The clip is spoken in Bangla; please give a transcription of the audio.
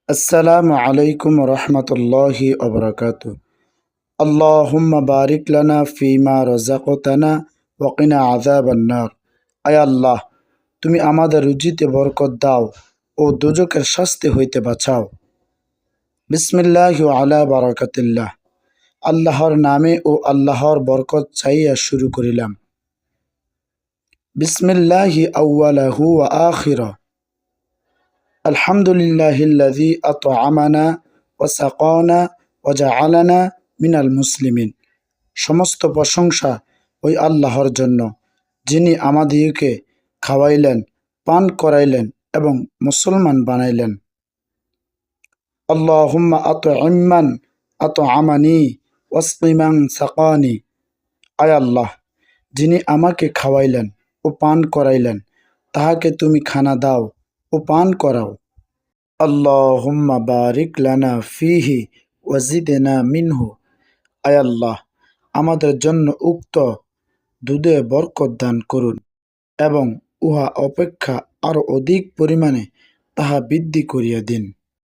আসসালামু আলাইকুম রহমতুল্লাহি ওবরাকাতু। আল্লাহুম্মা বারিক লানা ফিমা রাযাকতানা ওয়া কিনা আযাবান নার। আয় আল্লাহ, তুমি আমাদের রুজিতে বরকত দাও ও দোজখের শাস্তি হইতে বাঁচাও। বিসমিল্লাহি ওয়া আলা বারাকাতিল্লাহ। আল্লাহর নামে ও আল্লাহর বরকত চাইয়া শুরু করিলাম। বিসমিল্লাহি আউওয়ালাহু ওয়া আখিরা। আলহামদুলিল্লাহিল্লাযী আত'আমানা ওয়া সাকানা ওয়া জাআলানা মিনাল মুসলিমিন। সমস্ত প্রশংসা ওই আল্লাহর জন্য, যিনি আমাদিগকে খাওয়াইলেন, পান করাইলেন এবং মুসলমান বানাইলেন। আল্লাহুম্মা আত'ইম্মান আত'আমানি ওয়াসকিমান সাকানি। আয় আল্লাহ, যিনি আমাকে খাওয়াইলেন ও পান করাইলেন, তাহাকে তুমি খানা দাও ও পান করাও। আল্লাহুম্মা বারিক লানা ফিহি ওয়াজিদনা মিনহু। আয় আল্লাহ, আমাদের জন্য উক্ত দুধে বরকত দান করুন এবং উহা অপেক্ষা আরো অধিক পরিমাণে তাহা বৃদ্ধি করিয়া দিন।